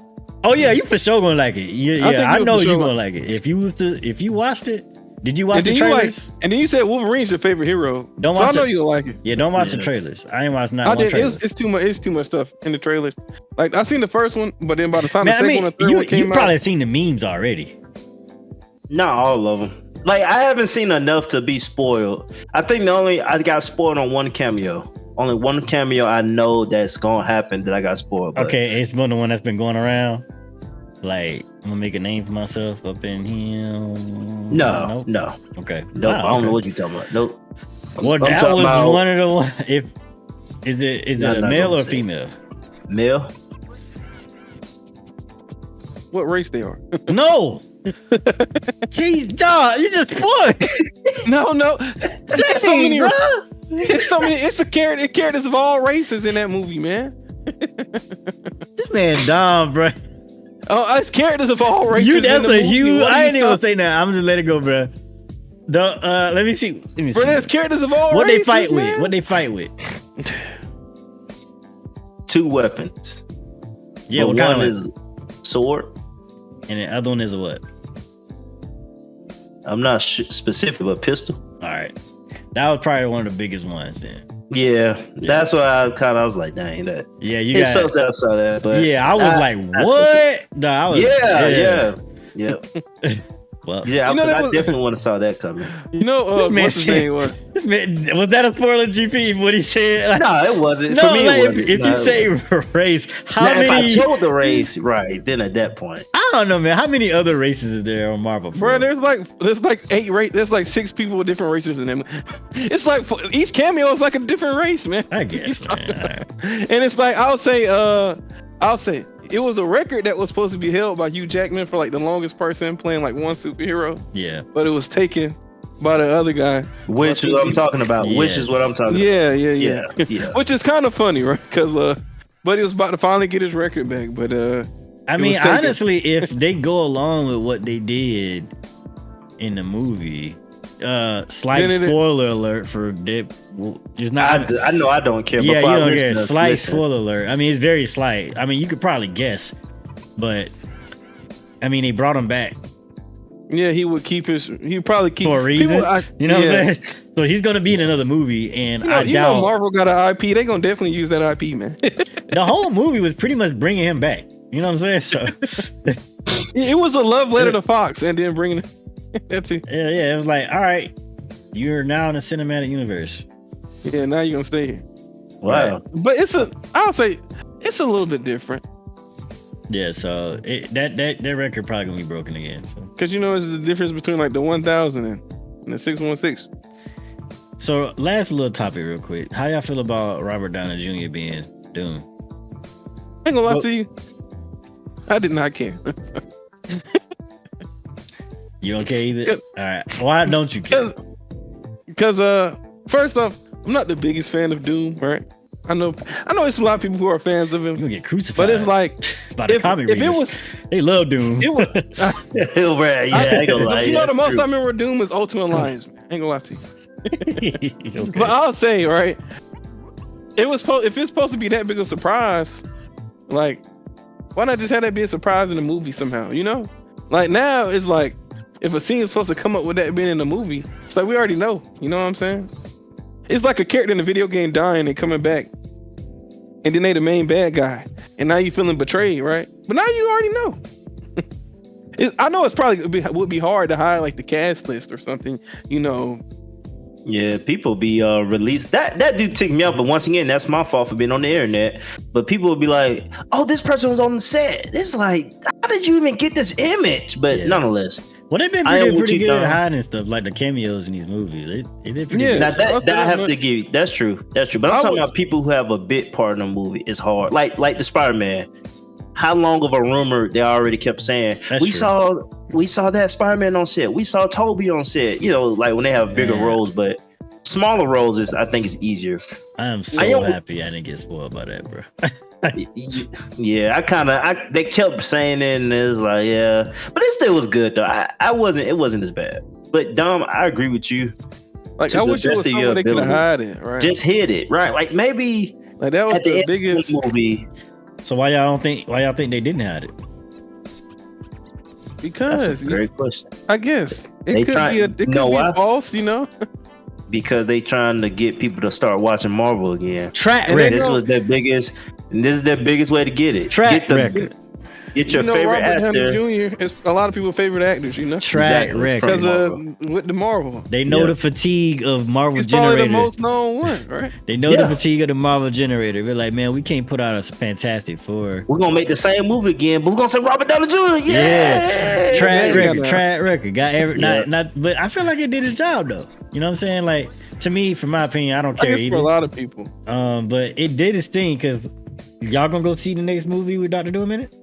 Oh yeah, you for sure gonna like it. Yeah, I think I you'll know for sure you gonna like it. If you watched it, did you watch And the then you trailers? and then you said Wolverine's your favorite hero. Don't so watch I know it. you'll like it. Yeah, don't watch the Yeah. trailers. I ain't watched I not one did. trailer. It's too much. It's too much stuff in the trailers. Like I seen the first one, but then by the time Man, the I second mean, one and third one you came probably out, seen the memes already. Not all of them. Like I haven't seen enough to be spoiled. I think I got spoiled on one cameo. Only one cameo I know that's gonna happen that I got spoiled. But Okay, it's one the one that's been going around. Like, I'm gonna make a name for myself up in here. No. Okay. Nope. Ah, I don't okay. know what you're talking about. Nope. Well, I'm that talking was about one of the one. If is it I'm a not male gonna or say. female? Male. what race they are? No, Jeez, dog, you just spoiled. No. There's so many, bro. it's so many. It's characters of all races in that movie, man. This man dumb, bro. Oh, it's characters of all races. You that's in the a movie. huge. What are I you ain't even gonna talking- say that. I'm just let it go, bro. Don't. Let me see. Bro, there's characters of all What races. they fight man. with? What they fight with? 2 weapons. Yeah, But what kind one of is sword. and the other one is a what? I'm not specific, but pistol. All right, that was probably one of the biggest ones. Then. Yeah, that's why I was like, dang, that. Yeah, you It's got. so sad I saw that, but Yeah, I was like, I what? No, I was. yeah. Well, Yeah, You know, that I was- definitely want to saw that coming. You know, This man what's his said- name was? this man was that a spoiler, GP? What he said? Like, No, it wasn't. no, For me, like, it wasn't. if No, you it say wasn't. race, how Now, many? if I told the race, right, then at that point, I don't know, man. How many other races is there on Marvel? Bro, there's like 8 race. There's like 6 people with different races in them. It's like each cameo is like a different race, man. I guess, man. All right. And it's like I'll say it was a record that was supposed to be held by Hugh Jackman for like the longest person playing like one superhero, Yeah. but it was taken by the other guy. which is what I'm talking about. Which is what I'm talking about. Yeah. Yeah. Which is kind of funny, right? Because but he was about to finally get his record back, but I It mean, was taken. honestly, if they go along with what they did in the movie, slight Then it- spoiler alert for Dip. It's not. I know I don't care. Yeah, but you for our don't care. listeners, Slight listen. spoiler alert. I mean, it's very slight. I mean, you could probably guess, but I mean, they brought him back yeah, he would keep his. He'd probably keep for a reason. You know what I'm saying? So he's gonna be in another movie, and I You doubt know Marvel got an IP. They gonna definitely use that IP, man. the whole movie was pretty much bringing him back. You know what I'm saying? So It was a love letter to Fox, and then bringing it. That's it. yeah, it was like, all right, you're now in the cinematic universe. Yeah, now you're gonna stay here. Wow. But I'll say it's a little bit different Yeah, so that record probably gonna be broken again. So. because you know it's the difference between like the 1000 and the 616. So last little topic real quick. How y'all feel about Robert Downey Jr. being Doom? I ain't gonna lie to you. I did not care. You don't care either? All right. Why don't you care? Because first off, I'm not the biggest fan of Doom, right? I know it's a lot of people who are fans of You're him, gonna get crucified. but it's like by the comic if it readers. was They love Doom. it was Right, yeah, I ain't gonna lie. you know Yeah, the most true. I remember of Doom is Ultimate Alliance, man. I ain't gonna lie to you. Okay. But I'll say, right, if it's supposed to be that big a surprise, like, why not just have that be a surprise in the movie somehow, you know? Like, now it's like, if a scene is supposed to come up with that being in the movie, it's like, we already know, you know what I'm saying? It's like a character in a video game dying and coming back, and then they the main bad guy, and now you feeling betrayed, right? But now you already know. I know it's probably would be hard to hide, like, the cast list or something, you know. Yeah, people be released. That dude ticked me out, but once again, that's my fault for being on the internet. But people would be like, "Oh, this person was on the set." It's like, how did you even get this image? But Yeah. nonetheless, Well, they've been I am pretty what you good at done. hiding stuff, like the cameos in these movies. They did pretty Yeah. good. now so that I have much- to give you, that's true. That's true. But I'm I talking was- about people who have a bit part in the movie. It's hard. Like the Spider-Man. How long of a rumor they already kept saying That's we true. saw that Spider-Man on set. We saw Toby on set. You know, like when they have bigger Yeah. roles, but smaller roles I think is easier. I am so I am- happy I didn't get spoiled by that, bro. Yeah, they kept saying it, and it was like, yeah, but it still was good though. It wasn't as bad. But Dom, I agree with you. Like, To I the wish it best was of your somewhere they could have ability. hide it, right? Just hit it right, like maybe Like, that was at the the end biggest. of the movie. So why y'all think they didn't hide it? That's Because a great question. I guess it They could try- be it could know be why? false, you know. Because they trying to get people to start watching Marvel again. Track And they record. This know- was their biggest, and this is their biggest way to get it. Track get record. Get your You know, favorite Robert Downey actor. Jr. is a lot of people's favorite actors, you know, Track Exactly. record. because Marvel. with the Marvel, They know Yeah. the fatigue of Marvel he's probably Generator. the most known one, right? They know Yeah. the fatigue of the Marvel Generator. They're like, man, we can't put out a Fantastic Four. We're gonna make the same movie again, but we're gonna say Robert Downey Jr. Yeah. Track Yeah, record, yeah. track record. Got every Yeah. not, but I feel like it did its job though. You know what I'm saying? Like to me, from my opinion, I don't I care guess for a either. lot of people, But it did its thing because y'all gonna go see the next movie with Dr. Doom in it?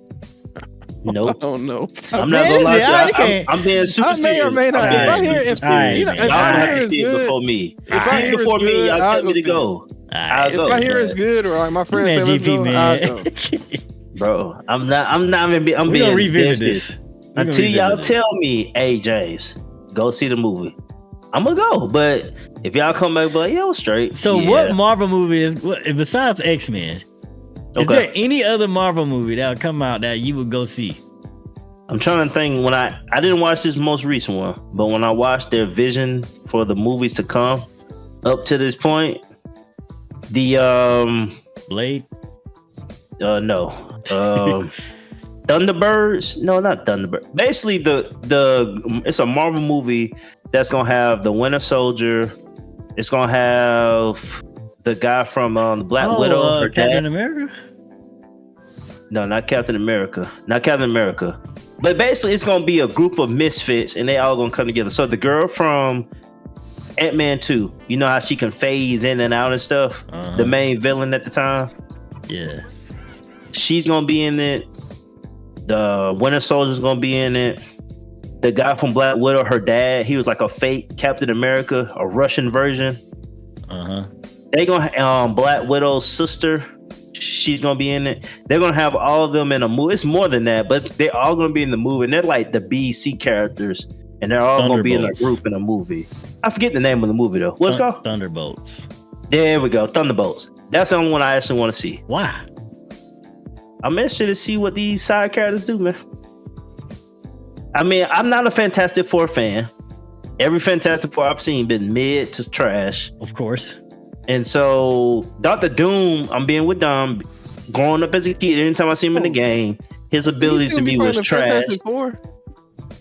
Nope. I don't know. I'm Man, not gonna lie listen, I to you. can't- I'm being super I may or serious. may not. I'm If being I hear, super if Alright, you know, man. if Y'all I gonna hear have to it's see it good, before me. if I See hear it it's before me. good, Y'all I'll tell me go to see it. go. Alright. I'll if go. I hear it's good, or like my friend Man, said, let's GP, go, I'll go. man. Bro, I'm not even. I'm We're gonna being revisit dead this. serious. We're gonna Until y'all revisit this. tell me, hey James, go see the movie. I'm gonna go. But if y'all come back, and be like, yo, straight. So yeah. what Marvel movie is besides X-Men? Is Okay. there any other Marvel movie that'll come out that you would go see? I'm trying to think. When I didn't watch this most recent one, but when I watched their vision for the movies to come up to this point, the Blade? no Thunderbirds. No, not Thunderbirds. Basically, the it's a Marvel movie that's gonna have the Winter Soldier. It's gonna have the guy from the Black Widow. Her Captain dad. America? No, not Captain America. Not Captain America. But basically, it's gonna be a group of misfits, and they all gonna come together. So the girl from Ant-Man 2, you know how she can phase in and out and stuff. Uh-huh. The main villain at the time, Yeah. she's gonna be in it. The Winter Soldier's gonna be in it. The guy from Black Widow, her dad, he was like a fake Captain America, a Russian version. Uh-huh. They gonna Black Widow's sister, she's gonna be in it. They're gonna have all of them in a movie. It's more than that, but they're all gonna be in the movie, and they're like the B-C characters, and they're all gonna be in a Thunderbolts. group in a movie. I forget the name of the movie though. What's it called? Thunderbolts. There we go, Thunderbolts. That's the only one I actually want to see. Why? I'm interested to see what these side characters do, man. I mean, I'm not a Fantastic Four fan. Every Fantastic Four I've seen been mid to trash. Of course. And so Dr. Doom, I'm being with Dom. Growing up as a kid, anytime I see him in the game, his abilities to me was trash.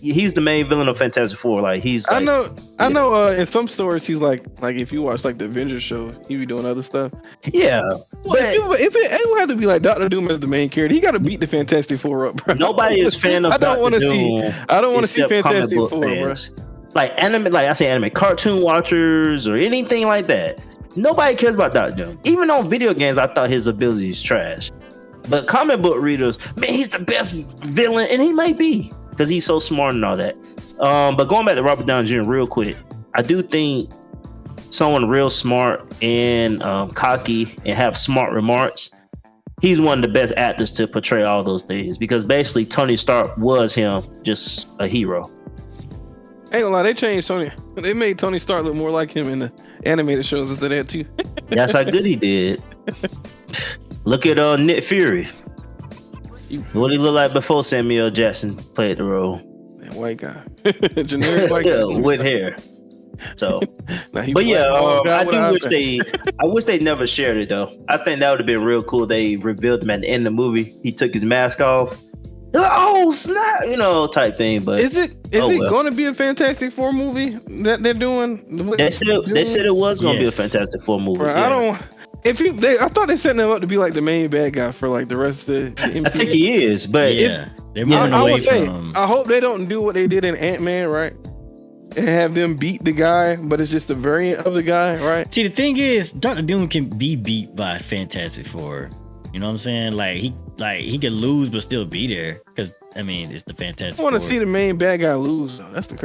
He's the main villain of Fantastic Four. Like he's like, I know. In some stories, he's like if you watch like the Avengers show, he be doing other stuff. yeah. But if it would have to be like Doctor Doom as the main character, he got to beat the Fantastic Four up, bro. Nobody is fan of I don't Dr. want to Doom. see. I don't want to see except comic Fantastic book Four, bro. fans. Like anime, like I say, anime cartoon watchers or anything like that. Nobody cares about Dr. Doom. Even on video games, I thought his abilities trash. But comic book readers, man, he's the best villain, and he might be because he's so smart and all that. But going back to Robert Downey Jr. real quick, I do think someone real smart and cocky and have smart remarks, he's one of the best actors to portray all those things because basically Tony Stark was him, just a hero. Ain't gonna lie, they changed Tony. They made Tony Stark look more like him in the animated shows after that too. That's how good he did. Look at Nick Fury. What he look like before Samuel Jackson played the role. That white guy, generic white guy with hair. So, Nah, he but yeah, I do without wish that. I wish they never shared it though. I think that would have been real cool. They revealed him at the end of the movie. He took his mask off. Oh snap! Type thing. But Is it going to be a Fantastic Four movie that they're doing? They said it was going to be a Yes. Fantastic Four movie. Bro, yeah. I don't. I thought they set him up to be like the main bad guy for like the rest of the MCU. I think he is, but Yeah. They're moving I away would say, from. I hope they don't do what they did in Ant-Man, right? And have them beat the guy, but it's just a variant of the guy, right? See, the thing is, Dr. Doom can be beat by Fantastic Four. You know what I'm saying? Like he could lose but still be there. Because I mean, it's the Fantastic I want to Four. see the main bad guy lose, though. That's the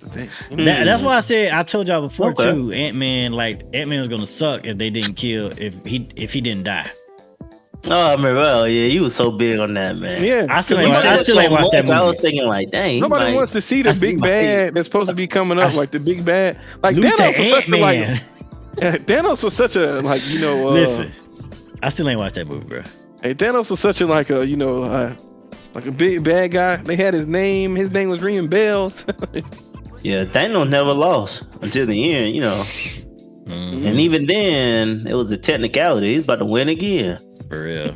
thing. You know? That's why I said I told y'all before Okay. too. Ant-Man was gonna suck if they didn't kill if he didn't die. Oh, I remember. Oh, yeah, you was so big on that, man. Yeah, I still because ain't watched that movie. I was thinking like, dang. nobody wants to see the I- big bad that's supposed to be coming up, like the big bad. Like Lose to Thanos was such a Ant-Man. Thanos was such a Listen, I still ain't watched that movie, bro. Hey, Thanos was such a like a big bad guy. They had his name. His name was ringing bells. Yeah, Thanos never lost until the end, Mhm. And even then, it was a technicality. He was about to win again. For real.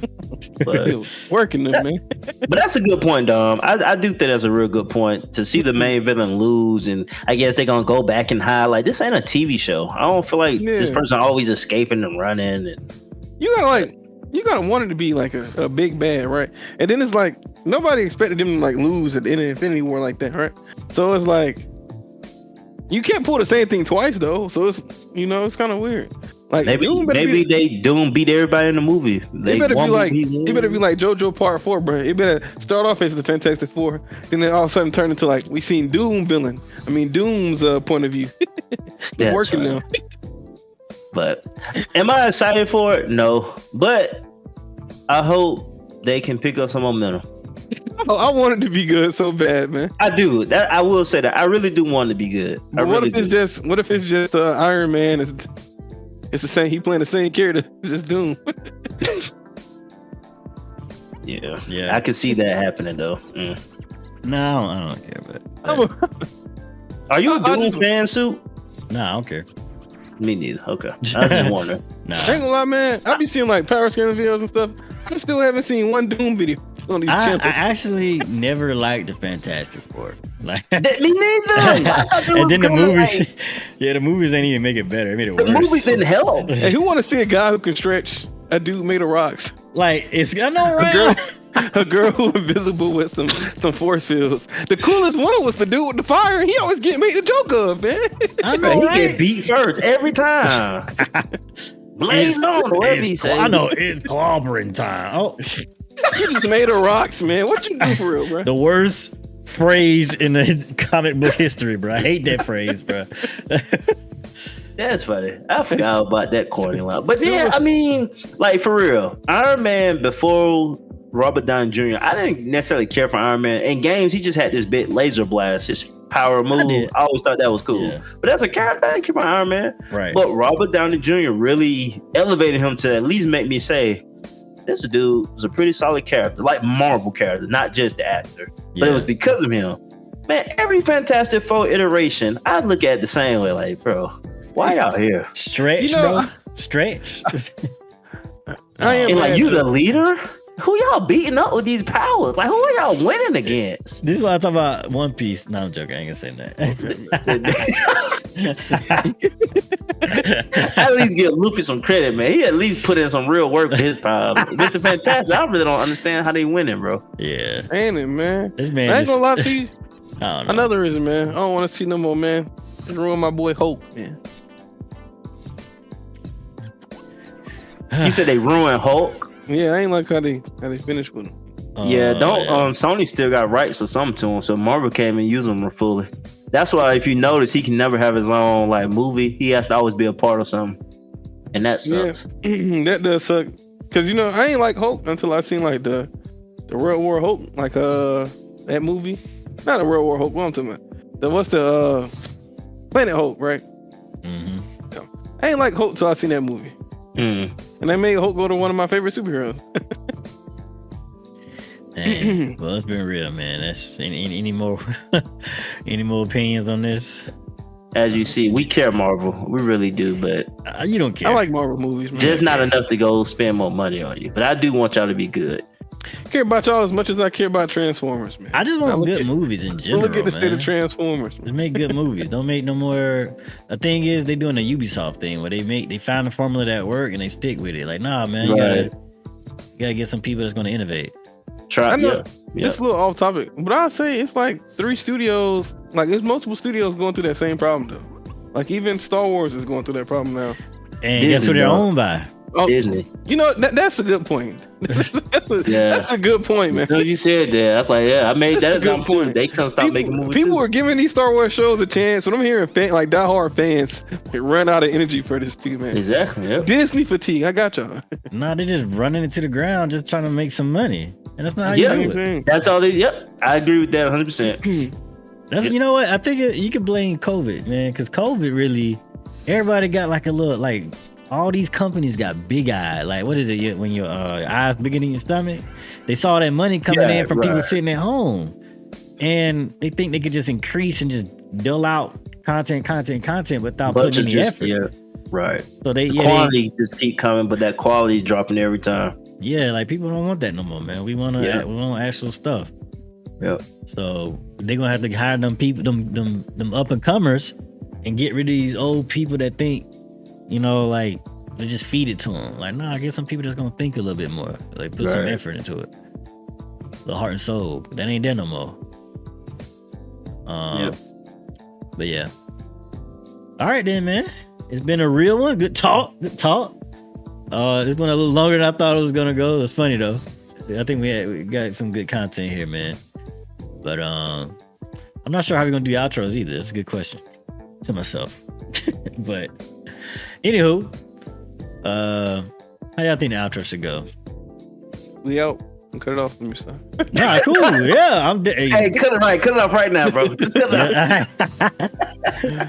But, It was working them, man. but that's a good point, Dom. I do think that's a real good point to see the main villain lose, and I guess they're gonna go back and hide. Like this ain't a TV show. I don't feel like this Yeah. person always escaping and running. And You gotta want it to be like a big bad, right? And then it's like nobody expected them to like lose at the end of Infinity War like that, right? So it's like you can't pull the same thing twice though. So it's it's kind of weird. Like maybe they Doom beat everybody in the movie. It better be like JoJo Part 4, bro. It better start off as the Fantastic Four, and then all of a sudden turn into like we seen Doom's point of view. It's working now. But am I excited for it? No, but I hope they can pick up some momentum. Oh, I want it to be good so bad, man. I do. That I will say that I really do want it to be good. But what if it's just Iron Man? It's the same. He playing the same character, just Doom. Yeah. I can see that happening though. No, I don't care. But are you a Doom fan, Sue? no, I don't care. Me neither. Okay, I was just wondering. Nah. I ain't gonna lie, man. I be seeing like power scaling videos and stuff. I still haven't seen one Doom video on these I channels. actually never liked the Fantastic Four. Like, Me neither. and then the movies, the movies ain't even make it better. It made it worse. The movies didn't help. Hey, who want to see a guy who can stretch a dude made of rocks? Like, I know, right? A girl who invisible with some force fields. The coolest one was the dude with the fire, and he always get made the joke of, man. I know, He right? get beat first every time. Blaze on, whatever he say. I know, it's clobbering time. Oh, You just made of rocks, man. What you do for real, bro? the worst phrase in the comic book history, bro. I hate that phrase, bro. That's funny. I forgot about that corny line. But yeah, I mean, like for real, Iron Man before Robert Downey Jr., I didn't necessarily care for Iron Man. In games, he just had this big laser blast, his power move. I always thought that was cool. Yeah. But as a character, I didn't care for Iron Man. Right. But Robert Downey Jr. really elevated him to at least make me say, this dude was a pretty solid character, like Marvel character, not just the actor. But it was because of him. Man, every Fantastic Four iteration, I look at it the same way, like, bro, why y'all here? Stretch, bro. Stretch. I am and like, you the leader? Who y'all beating up with these powers? Like, who are y'all winning against? This is why I talk about One Piece. No, I'm joking. I ain't gonna say that. I at least give Luffy some credit, man. He at least put in some real work with his power. Mr. Fantastic, I really don't understand how they winning, bro. Yeah. Ain't it, man? This man I ain't gonna lie to you. I don't know. Another reason, man. I don't want to see no more, man. Just ruin my boy Hope, man. You said they ruined Hulk? Yeah, I ain't like how they finished with him. Sony still got rights or something to him, so Marvel can't even use him fully. That's why if you notice, he can never have his own like movie. He has to always be a part of something, and that sucks. Yeah. That does suck. Cause I ain't like Hulk until I seen like the World War Hulk, like that movie. Not a World War Hulk. What I'm talking about? What's the Planet Hulk, right? Mm-hmm. I ain't like Hulk till I seen that movie. And they made Hulk go to one of my favorite superheroes. Dang. Well, it's been real, man. That's any more opinions on this? As you see, we care Marvel. We really do, but you don't care. I like Marvel movies, man. Just not enough to go spend more money on you. But I do want y'all to be good. I care about y'all as much as I care about Transformers, man. I just want good movies in general. Look at the state of Transformers. Just make good movies. Don't make no more. The thing is, they doing a Ubisoft thing where they find a formula that work and they stick with it. Like, nah, man, you gotta get some people that's gonna innovate. I know it's a little off topic, but I'd say it's like 3 studios. Like, there's multiple studios going through that same problem though. Like, even Star Wars is going through that problem now. And Disney, guess who they're owned by? Oh, Disney. That's a good point. That's a good point, man. So you said that. I was like, I made that a good point. They couldn't stop making movies. People are giving these Star Wars shows a chance. When I'm hearing like diehard fans, they run out of energy for this too, man. Exactly. Yep. Disney fatigue. I got y'all. Nah, they're just running into the ground, just trying to make some money, and that's not how you do it. That's all they. Yep, I agree with that 100%. That's you know what I think you can blame COVID, man, because COVID really everybody got like a little like. All these companies got big eyes. Like, what is it when your eyes bigger than your stomach? They saw that money coming in from people sitting at home, and they think they could just increase and just dole out content without putting any effort. Yeah, right. So the quality just keep coming, but that quality is dropping every time. Yeah, like people don't want that no more, man. We want actual stuff. Yeah. So they're gonna have to hire them people, them up and comers, and get rid of these old people that think. Like, they just feed it to them. Like, nah, get some people that's gonna think a little bit more. Like, put some effort into it. The heart and soul. But that ain't there no more. But yeah. All right then, man. It's been a real one. Good talk. Good talk. It's been a little longer than I thought it was gonna go. It's funny though. I think we got some good content here, man. But I'm not sure how we're gonna do outros either. That's a good question to myself. But anywho, how y'all think the outro should go? We out. Cut it off from your stuff. Nah, cool. Yeah, I'm. Hey, cut it off right now, bro. Just cut it off.